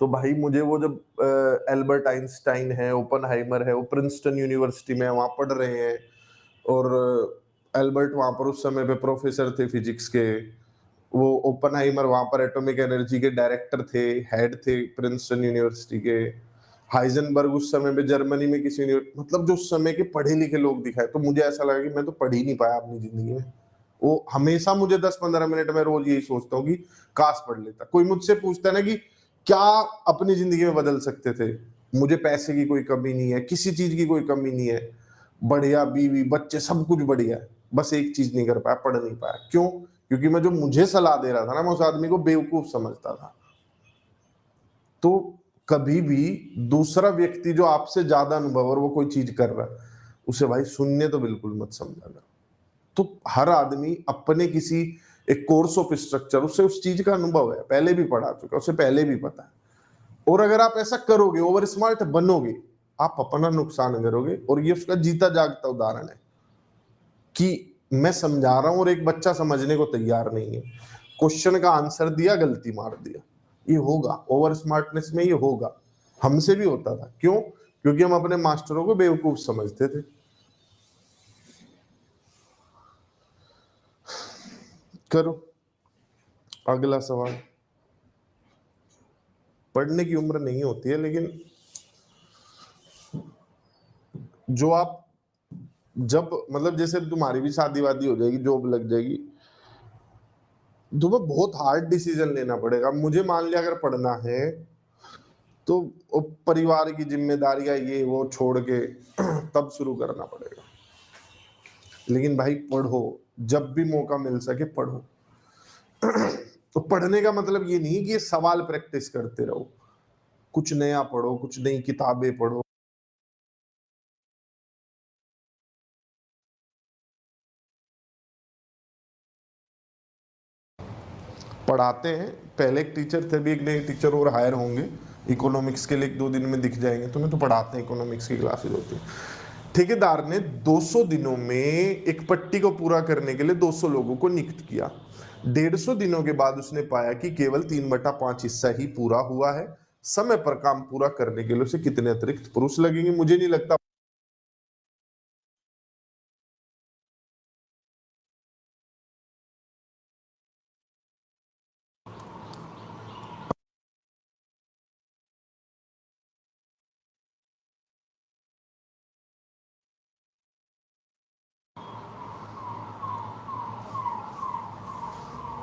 तो भाई मुझे वो, जब एल्बर्ट आइंस्टाइन है, ओपनहाइमर है, वो प्रिंसटन यूनिवर्सिटी में वहां पढ़ रहे हैं, और एल्बर्ट वहां पर उस समय पे प्रोफेसर थे फिजिक्स के, वो ओपनहाइमर वहां पर एटॉमिक एनर्जी के डायरेक्टर थे, हेड थे प्रिंसटन यूनिवर्सिटी के। हाइजनबर्ग उस समय पे जर्मनी में किसी ने, मतलब जो उस समय के पढ़े लिखे लोग दिखाए, तो मुझे ऐसा लगा कि मैं तो पढ़ ही नहीं पाया अपनी जिंदगी में। वो हमेशा मुझे 10-15 मिनट में रोज यही सोचता हूँ कि काश पढ़ लेता। कोई मुझसे पूछता है ना कि क्या अपनी जिंदगी में बदल सकते थे, मुझे पैसे की कोई कमी नहीं है, किसी चीज की कोई कमी नहीं है, बढ़िया बीवी बच्चे सब कुछ बढ़िया है, बस एक चीज नहीं कर पाया, पढ़ नहीं पाया। क्यों? क्योंकि मैं, जो मुझे सलाह दे रहा था ना, मैं उस आदमी को बेवकूफ समझता था। तो कभी भी दूसरा व्यक्ति जो आपसे ज्यादा अनुभव और वो कोई चीज कर रहा है, उसे भाई शून्य तो बिल्कुल मत समझा कर। तो हर आदमी अपने किसी एक कोर्स ऑफ स्ट्रक्चर, उससे उस चीज का अनुभव है, पहले भी पढ़ा चुका, उसे पहले भी पता है। और अगर आप ऐसा करोगे, ओवर स्मार्ट बनोगे, आप अपना नुकसान करोगे। और ये उसका जीता जागता उदाहरण है कि मैं समझा रहा हूं और एक बच्चा समझने को तैयार नहीं है, क्वेश्चन का आंसर दिया, गलती मार दिया। ये होगा, ओवर स्मार्टनेस में ये होगा, हमसे भी होता था। क्यों? क्योंकि हम अपने मास्टरों को बेवकूफ समझते थे। करो अगला सवाल। पढ़ने की उम्र नहीं होती है, लेकिन जो आप, जब, मतलब जैसे तुम्हारी भी शादी वादी हो जाएगी, जॉब लग जाएगी, तुम्हें बहुत हार्ड डिसीजन लेना पड़ेगा। मुझे मान लिया अगर पढ़ना है, तो वो परिवार की जिम्मेदारियां ये वो छोड़ के तब शुरू करना पड़ेगा। लेकिन भाई पढ़ो, जब भी मौका मिल सके पढ़ो। तो पढ़ने का मतलब ये नहीं कि ये सवाल प्रैक्टिस करते रहो, कुछ नया पढ़ो, कुछ नई किताबें पढ़ो। पढ़ाते हैं, पहले एक टीचर थे, अभी एक नए टीचर और हायर होंगे इकोनॉमिक्स के लिए, 1-2 दिन में दिख जाएंगे तुम्हें। तो पढ़ाते हैं, इकोनॉमिक्स की क्लासेस होती है। ठेकेदार ने 200 दिनों में एक पट्टी को पूरा करने के लिए 200 लोगों को नियुक्त किया। 150 दिनों के बाद उसने पाया कि केवल 3/5 हिस्सा ही पूरा हुआ है। समय पर काम पूरा करने के लिए उसे कितने अतिरिक्त पुरुष लगेंगे? मुझे नहीं लगता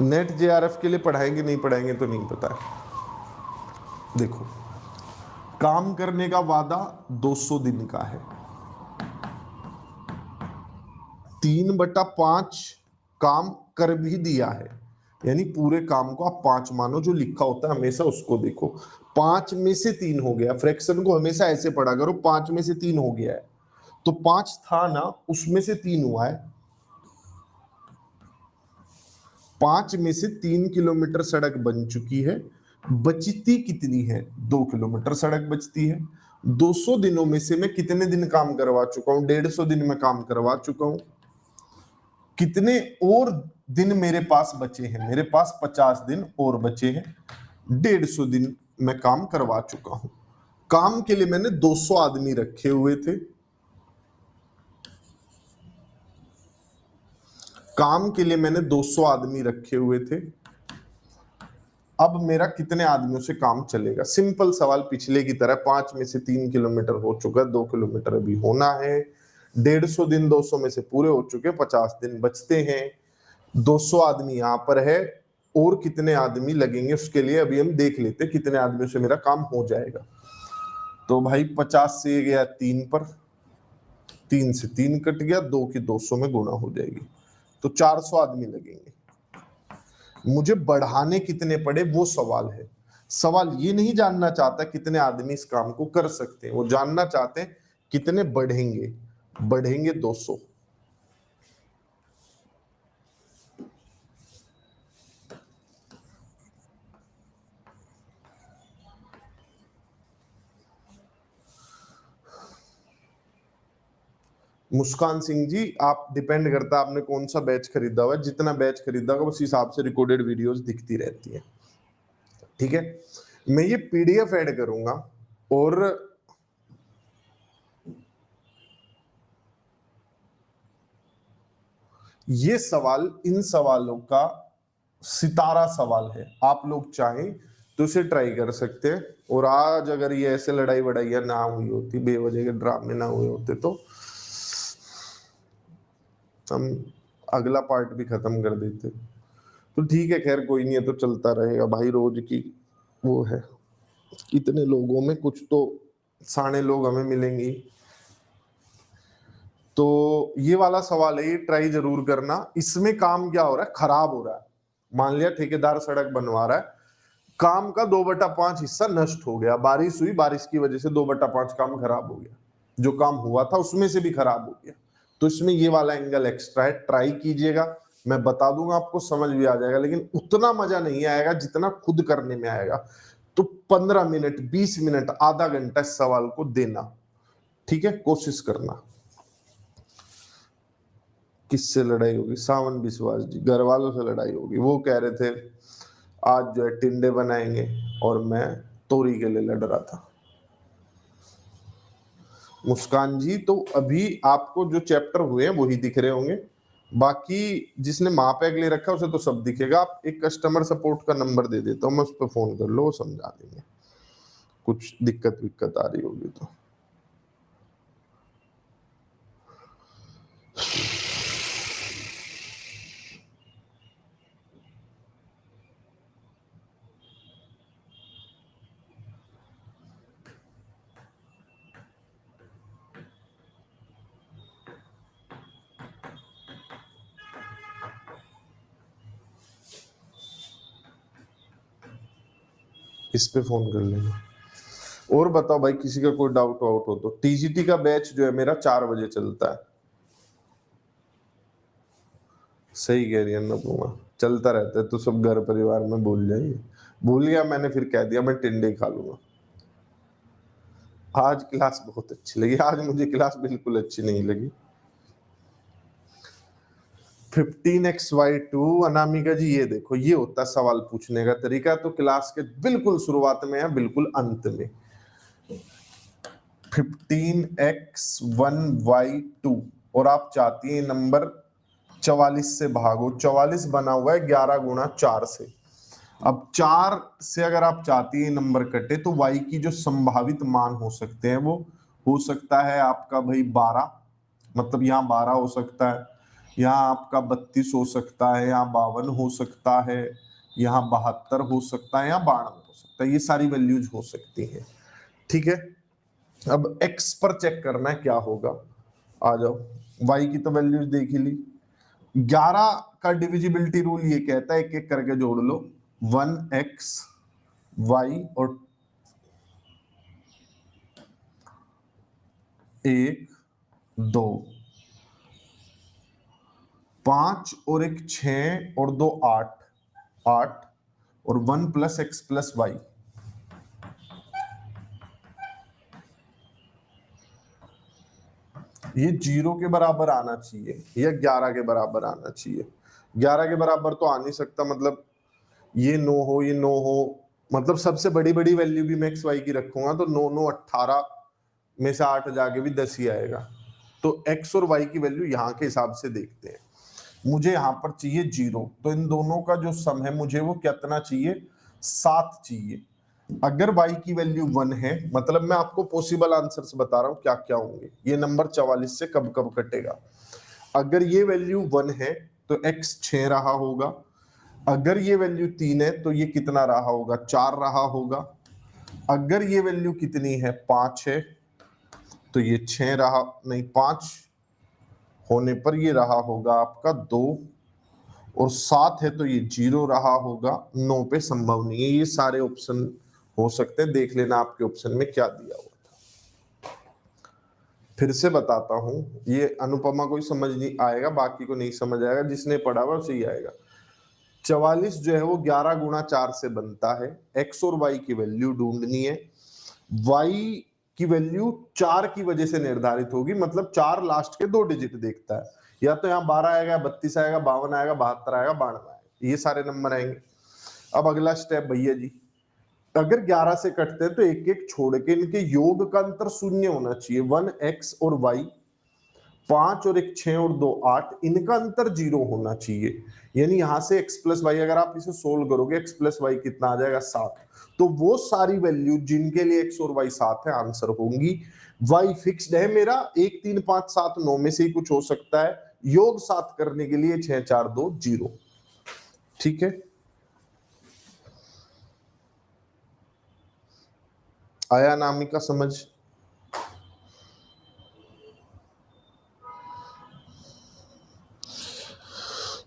नेट जेआरएफ के लिए पढ़ाएंगे, नहीं पढ़ाएंगे तो नहीं पता है। देखो, काम करने का वादा 200 दिन का है, 3/5 काम कर भी दिया है, यानी पूरे काम को आप 5 मानो, जो लिखा होता है हमेशा उसको देखो। 5 में से 3 हो गया, फ्रैक्शन को हमेशा ऐसे पढ़ा करो, 5 में से 3 हो गया है, तो 5 था ना, उसमें से 3 हुआ है। 5 में से 3 किलोमीटर सड़क बन चुकी है, बचती कितनी है? 2 किलोमीटर सड़क बचती है। 200 दिनों में से मैं कितने दिन काम करवा चुका हूं? 150 दिन में काम करवा चुका हूं। कितने और दिन मेरे पास बचे हैं? मेरे पास 50 दिन और बचे हैं। 150 दिन मैं काम करवा चुका हूं। काम के लिए मैंने 200 आदमी रखे हुए थे। काम के लिए मैंने 200 आदमी रखे हुए थे। अब मेरा कितने आदमियों से काम चलेगा? सिंपल सवाल, पिछले की तरह। 5 में से 3 किलोमीटर हो चुका, 2 किलोमीटर अभी होना है। 150 दिन 200 में से पूरे हो चुके, 50 दिन बचते हैं। 200 आदमी यहां पर है, और कितने आदमी लगेंगे उसके लिए अभी हम देख लेते हैं, कितने आदमियों से मेरा काम हो जाएगा। तो भाई 50 से गया 3 पर, 3 से 3 कट गया, 2 की 200 में गुणा हो जाएगी, तो 400 आदमी लगेंगे। मुझे बढ़ाने कितने पड़े वो सवाल है। सवाल ये नहीं जानना चाहता कितने आदमी इस काम को कर सकते हैं, वो जानना चाहते हैं कितने बढ़ेंगे। बढ़ेंगे 200। मुस्कान सिंह जी, आप डिपेंड करता है आपने कौन सा बैच खरीदा हुआ है। जितना बैच खरीदा होगा उस हिसाब से रिकॉर्डेड वीडियोस दिखती रहती है। ठीक है, मैं ये पीडीएफ ऐड करूंगा, और ये सवाल इन सवालों का सितारा सवाल है। आप लोग चाहें तो इसे ट्राई कर सकते हैं। और आज अगर ये ऐसे लड़ाई वड़ाइयाँ ना हुई होती, बेवजह के ड्रामे ना हुए होते, तो हम अगला पार्ट भी खत्म कर देते। तो ठीक है, खैर कोई नहीं है, तो चलता रहेगा भाई, रोज की वो है। इतने लोगों में कुछ तो साने लोग हमें मिलेंगे। तो ये वाला सवाल है, ये ट्राई जरूर करना। इसमें काम क्या हो रहा है? खराब हो रहा है। मान लिया ठेकेदार सड़क बनवा रहा है, काम का 2/5 हिस्सा नष्ट हो गया, बारिश हुई, बारिश की वजह से 2/5 काम खराब हो गया, जो काम हुआ था उसमें से भी खराब हो गया। तो इसमें ये वाला एंगल एक्स्ट्रा है, ट्राई कीजिएगा। मैं बता दूंगा, आपको समझ भी आ जाएगा, लेकिन उतना मजा नहीं आएगा जितना खुद करने में आएगा। तो 15 मिनट, 20 मिनट, आधा घंटा इस सवाल को देना। ठीक है, कोशिश करना। किससे लड़ाई होगी? सावन विश्वास जी, घर वालों से लड़ाई होगी। वो कह रहे थे आज जो है टिंडे बनाएंगे, और मैं तोरी के लिए लड़ रहा था। मुस्कान जी, तो अभी आपको जो चैप्टर हुए हैं वही दिख रहे होंगे, बाकी जिसने महापैग ले रखा है उसे तो सब दिखेगा। आप एक कस्टमर सपोर्ट का नंबर दे देता हूँ मैं, उस पर फोन कर लो, वो समझा देंगे। कुछ दिक्कत विक्कत आ रही होगी तो। इस पे फोन कर लेना। और बताओ भाई, किसी का कोई डाउट वाउट हो तो। टीजीटी का बैच जो है मेरा 4 बजे चलता है। सही कह रही है अन्नपूर्णा, चलता रहता है तो सब घर परिवार में भूल जाएंगे। भूल गया मैंने, फिर कह दिया मैं टिंडे खा लूंगा। आज क्लास बहुत अच्छी लगी, आज मुझे क्लास बिल्कुल अच्छी नहीं लगी। 15xy2 अनामिका जी, ये देखो, ये होता है सवाल पूछने का तरीका। तो क्लास के बिल्कुल शुरुआत में या बिल्कुल अंत में 15x1y2 और आप चाहती हैं नंबर 44 से भागो। 44 बना हुआ है 11 गुणा 4 से। अब 4 से अगर आप चाहती हैं नंबर कटे तो y की जो संभावित मान हो सकते हैं वो हो सकता है आपका भाई 12, मतलब यहाँ 12 हो सकता है, यहाँ आपका 32 हो सकता है, यहाँ 52 हो सकता है, यहाँ 72 हो सकता है, यहाँ 92 हो सकता है। ये सारी वैल्यूज हो सकती हैं। ठीक है, अब x पर चेक करना है क्या होगा। आ जाओ, y की तो वैल्यूज देख ही ली। 11 का डिविजिबिलिटी रूल ये कहता है एक एक करके जोड़ लो। 1x y और 1 2 5 और 1 6 और 2 8 8 और 1 + x + y। ये 0 के बराबर आना चाहिए या 11 के बराबर आना चाहिए। 11 के बराबर तो आ नहीं सकता, मतलब ये 9 हो, ये 9 हो, मतलब सबसे बड़ी बड़ी वैल्यू भी मैं x y की रखूंगा तो 9 9 18 में से 8 जाके भी 10 ही आएगा। तो x और y की वैल्यू यहाँ के हिसाब से देखते हैं। मुझे यहाँ पर चाहिए 0, तो इन दोनों का जो सम है मुझे वो कितना चाहिए, 7 चाहिए। अगर y की वैल्यू 1 है, मतलब मैं आपको पॉसिबल आंसर्स बता रहा हूं क्या क्या होंगे। ये नंबर 44 से कब कब कटेगा। अगर ये वैल्यू 1 है तो x 6 रहा होगा। अगर ये वैल्यू 3 है तो ये कितना रहा होगा, 4 रहा होगा। अगर ये वैल्यू कितनी है, 5 है, तो ये 6 रहा, नहीं 5 होने पर ये रहा होगा आपका 2, और 7 है तो ये 0 रहा होगा। 9 पे संभव नहीं है। ये सारे ऑप्शन हो सकते हैं, देख लेना आपके ऑप्शन में क्या दिया हुआ था। फिर से बताता हूं, ये अनुपमा को ही समझ नहीं आएगा, बाकी को नहीं समझ आएगा, जिसने पढ़ा हुआ उसे ही आएगा। 44 जो है वो 11 गुणा 4 से बनता है। x और y की वैल्यू ढूंढनी है। y की वैल्यू 4 की वजह से निर्धारित होगी, मतलब 4 लास्ट के 2 डिजिट देखता है। या तो यहाँ 12 आएगा, 32 आएगा, 52 आएगा, 72 आएगा, 92 आएगा, ये सारे नंबर आएंगे। अब अगला स्टेप भैया जी, अगर 11 से कटते हैं तो एक एक छोड़ के इनके योग का अंतर 0 होना चाहिए। 1x और y, 5 और 1 6 और 2 8, इनका अंतर 0 होना चाहिए। यानी यहां से x + y, अगर आप इसे सोल्व करोगे x + y कितना आ जाएगा, 7। तो वो सारी वैल्यू जिनके लिए x और y 7 है आंसर होंगी। y फिक्स्ड है मेरा, 1 3 5 7 9 में से ही कुछ हो सकता है। योग 7 करने के लिए 6 4 2 0। ठीक है, आया नामिका समझ।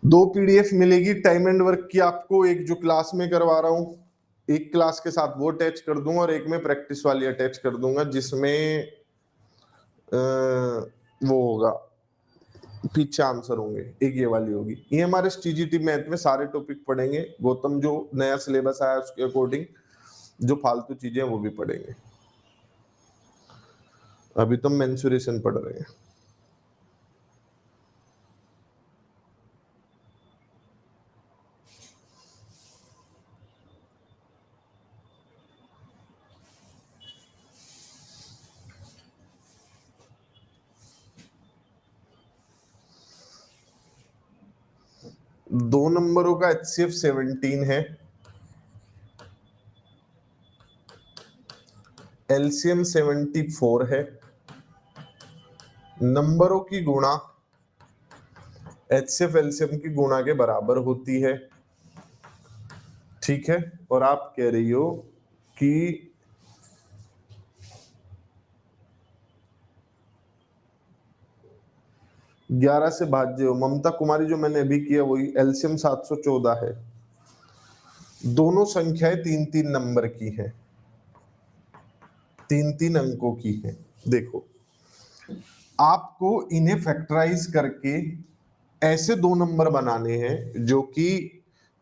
2 पीडीएफ मिलेगी टाइम एंड वर्क की आपको, एक जो क्लास में करवा रहा हूं, एक क्लास के साथ वो अटैच कर दूंगा और एक में प्रैक्टिस वाली अटैच कर दूंगा, जिसमें वो होगा, पीछे आंसर होंगे। एक ये वाली होगी। ये हमारे टीजीटी मैथ में सारे टॉपिक पढ़ेंगे। गौतम जो नया सिलेबस आया उसके अकॉर्डिंग जो फालतू चीजें वो भी पढ़ेंगे। अभी तो मेंसुरेशन पढ़ रहे हैं। दो नंबरों का HCF 17 है, LCM 74 है। नंबरों की गुणा HCF LCM की गुणा के बराबर होती है। ठीक है, और आप कह रही हो कि 11 से भाज्य हो। ममता कुमारी, जो मैंने अभी किया वही LCM 714 है। दोनों संख्याएं 3 3 नंबर की हैं। तीन तीन अंकों की है। देखो आपको इन्हें फैक्टराइज करके ऐसे दो नंबर बनाने हैं जो कि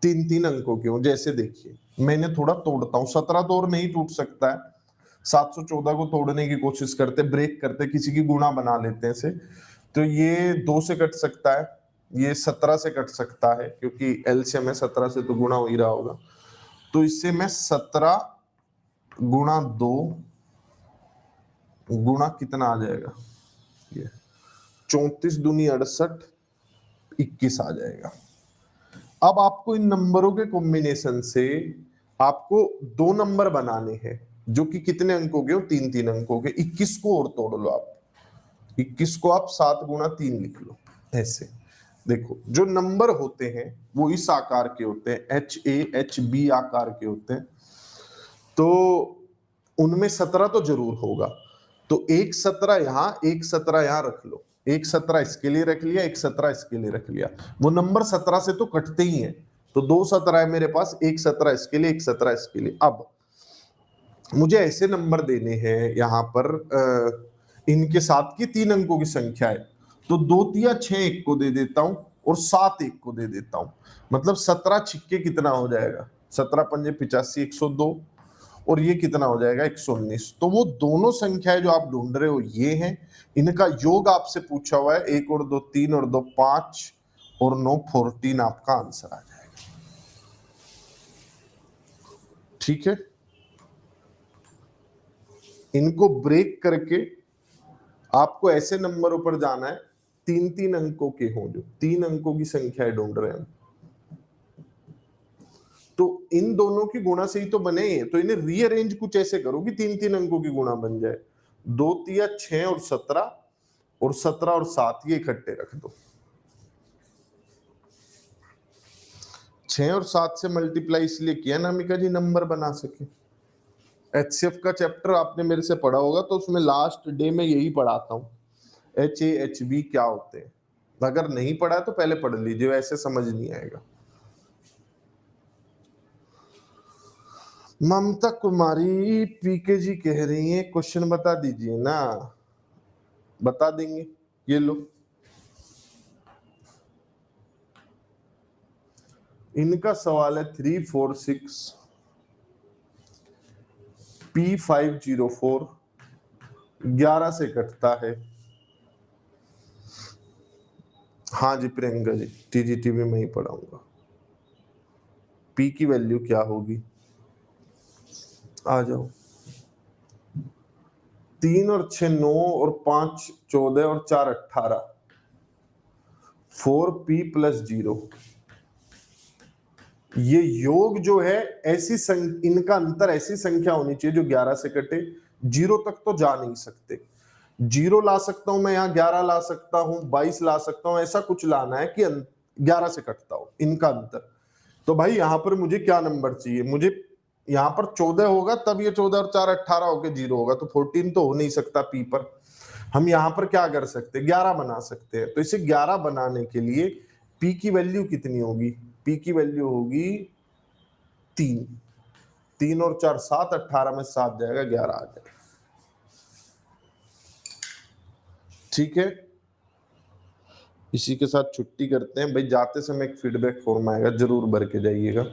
तीन तीन अंकों के हो। जैसे देखिए मैंने थोड़ा तोड़ता हूं, 17 तो और नहीं टूट सकता है, 714 को तोड़ने की कोशिश करते, ब्रेक करते, किसी की गुणा बना लेते हैं इसे। तो ये 2 से कट सकता है, ये 17 से कट सकता है क्योंकि एलसीएम है 17 से, तो गुणा हो ही रहा होगा। तो इससे मैं 17 गुणा 2 गुणा कितना आ जाएगा, ये 34 दूनी 68, 21 आ जाएगा। अब आपको इन नंबरों के कॉम्बिनेशन से आपको दो नंबर बनाने हैं जो कि कितने अंकों के हो, तीन तीन अंकों के। 21 को और तोड़ लो आप, 21 को आप 7 गुणा 3 लिख लो ऐसे। देखो जो नंबर होते हैं वो इस आकार के होते हैं, HAHB आकार के होते हैं, तो उनमें 17 तो जरूर होगा। तो एक 17 यहां, एक 17 यहां रख लो, एक 17 इसके लिए रख लिया, एक 17 इसके लिए रख लिया। वो नंबर 17 से तो कटते ही हैं, तो दो 17 है मेरे पास, एक 17 इसके लिए, एक 17 इसके लिए। अब मुझे ऐसे नंबर देने हैं यहां पर इनके साथ की तीन अंकों की संख्या है, तो 2 तिया 6 एक को दे देता हूं और 7 एक को दे देता हूं। मतलब 17 छिक्के कितना हो जाएगा, 17 पंजे 85, 102, और ये कितना हो जाएगा 119। तो वो दोनों संख्याएं जो आप ढूंढ रहे हो ये हैं, इनका योग आपसे पूछा हुआ है, 1 और 2 3 और 2 5 और 9 14 आपका आंसर आ जाएगा। ठीक है, इनको ब्रेक करके आपको ऐसे नंबरों पर जाना है तीन तीन अंकों के हों, जो तीन अंकों की संख्या ढूंढ रहे हैं। तो इन दोनों की गुणा से ही तो बने, तो इन्हें रीअरेंज कुछ ऐसे करो कि तीन तीन अंकों की गुणा बन जाए। 2 तिया 6 और 17, और 17 और 7 ये इकट्ठे रख दो। 6 और 7 से मल्टीप्लाई इसलिए किया नामिका जी नंबर बना सके। HCF का चैप्टर आपने मेरे से पढ़ा होगा, तो उसमें लास्ट डे में यही पढ़ाता हूँ, HAHB क्या होते हैं। अगर नहीं पढ़ा तो पहले पढ़ लीजिए, ऐसे समझ नहीं आएगा। ममता कुमारी पीके जी कह रही हैं क्वेश्चन बता दीजिए ना। बता देंगे, ये लो, इनका सवाल है 346 P504 11 से कटता है। हाँ जी प्रियंका जी, TGT में मैं ही पढ़ाऊंगा। P की वैल्यू क्या होगी, आ जाओ। 3 और 6 9 और 5 14 और 4 18, 4P + 0। ये योग जो है ऐसी इनका अंतर ऐसी संख्या होनी चाहिए जो 11 से कटे, 0 तक तो जा नहीं सकते। 0 ला सकता हूं मैं यहाँ, 11 ला सकता हूं, 22 ला सकता हूं, ऐसा कुछ लाना है कि 11 से कटता हो इनका अंतर। तो भाई यहाँ पर मुझे क्या नंबर चाहिए, मुझे यहाँ पर 14 होगा तब ये 14 और 4 18 होकर 0 होगा, तो 14 तो हो नहीं सकता P पर। हम यहाँ पर क्या कर सकते हैं, 11 बना सकते हैं। तो इसे 11 बनाने के लिए P की वैल्यू कितनी होगी, P की वैल्यू होगी 3। 3 और 4 7, 18 में 7 जाएगा, 11 आ जाएगा। ठीक है, इसी के साथ छुट्टी करते हैं भाई। जाते समय एक फीडबैक फॉर्म आएगा, जरूर भर के जाइएगा।